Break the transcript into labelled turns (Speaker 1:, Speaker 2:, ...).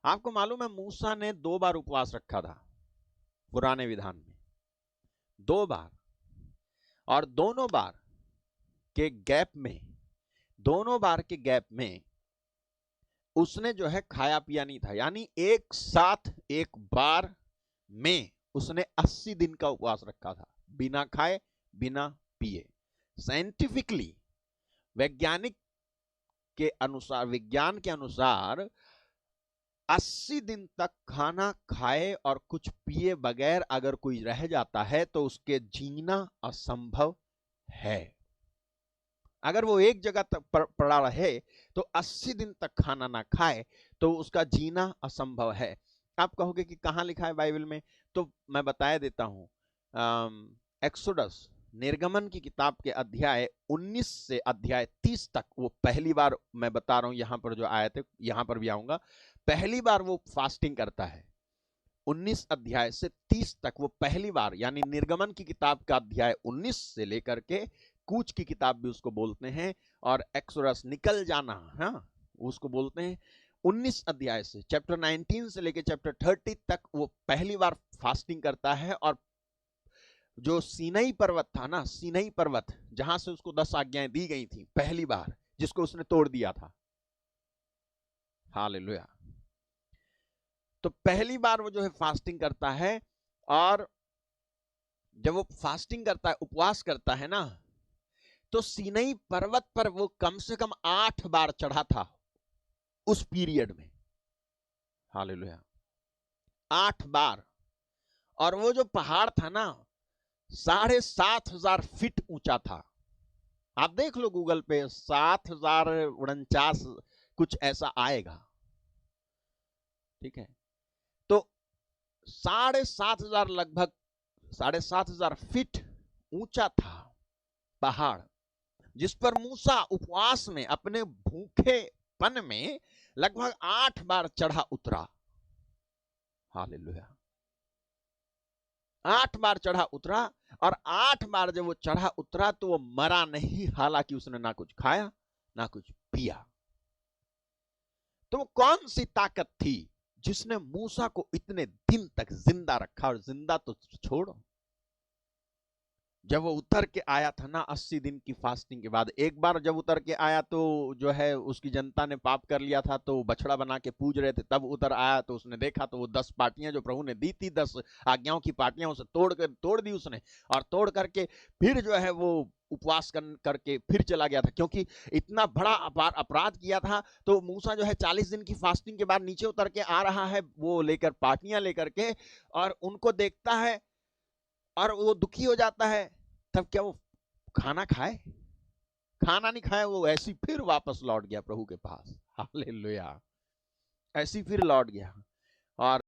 Speaker 1: आपको मालूम है मूसा ने 2 बार उपवास रखा था पुराने विधान में, 2 बार, और दोनों बार के गैप में उसने जो है खाया पिया नहीं था, यानी एक साथ एक बार में उसने 80 दिन का उपवास रखा था, बिना खाए बिना पिए। साइंटिफिकली, वैज्ञानिक के अनुसार, विज्ञान के अनुसार 80 दिन तक खाना खाए और कुछ पिए बगैर अगर कोई रह जाता है तो उसके जीना असंभव है। अगर वो एक जगह तक पड़ा रहे तो 80 दिन तक खाना ना खाए तो उसका जीना असंभव है। आप कहोगे कि कहां लिखा है बाइबल में, तो मैं बताया देता हूं। एक्सोडस, निर्गमन की किताब के अध्याय 19 से अध्याय 30 तक, वो पहली बार मैं बता रहा हूं, यहां पर जो आए थे यहां पर भी आऊंगा, पहली बार वो फास्टिंग करता है। 19 अध्याय से 30 तक वो पहली बार, यानी निर्गमन की किताब का अध्याय 19 से लेकर के कूच की किताब भी उसको बोलते हैं, और एक्सोडस निकल जाना, हाँ, उसको बोलते हैं। 19 अध्याय से चैप्टर 19 से लेकर चैप्टर 30 तक वो पहली बार फास्टिंग करता है। और जो सीनई पर्वत था ना, सीनई पर्वत जहां से उसको 10 आज्ञाएं दी गई थी पहली बार, जिसको उसने तोड़ दिया था, हालेलुया, तो पहली बार वो जो है फास्टिंग करता है। और जब वो फास्टिंग करता है, उपवास करता है ना, तो सीनई पर्वत पर वो कम से कम 8 बार चढ़ा था उस पीरियड में, हालेलुया, 8 बार। और वो जो पहाड़ था ना, 7,500 फीट ऊंचा था। आप देख लो गूगल पे, 7,049 कुछ ऐसा आएगा, ठीक है। तो 7,500, लगभग 7,500 फीट ऊंचा था पहाड़, जिस पर मूसा उपवास में अपने भूखेपन में लगभग 8 बार चढ़ा उतरा, हालेलुया, 8 बार चढ़ा उतरा। और 8 बार जब वो चढ़ा उतरा तो वो मरा नहीं, हालांकि उसने ना कुछ खाया ना कुछ पिया। तो वो कौन सी ताकत थी जिसने मूसा को इतने दिन तक जिंदा रखा? और जिंदा तो छोड़ो, जब वो उतर के आया था ना 80 दिन की फास्टिंग के बाद, एक बार जब उतर के आया तो जो है उसकी जनता ने पाप कर लिया था, तो बछड़ा बना के पूज रहे थे, तब उतर आया तो उसने देखा तो वो 10 पार्टियां जो प्रभु ने दी थी, 10 आज्ञाओं की पार्टियां, उसे तोड़ दी उसने, और तोड़ करके फिर जो है वो उपवास करके फिर चला गया था, क्योंकि इतना बड़ा अपराध किया था। तो मूसा जो है 40 दिन की फास्टिंग के बाद नीचे उतर के आ रहा है, वो लेकर पार्टियां लेकर के, और उनको देखता है और वो दुखी हो जाता है। तब क्या वो खाना खाए? खाना नहीं खाए, वो ऐसी फिर वापस लौट गया प्रभु के पास, हालेलुया, ऐसी फिर लौट गया। और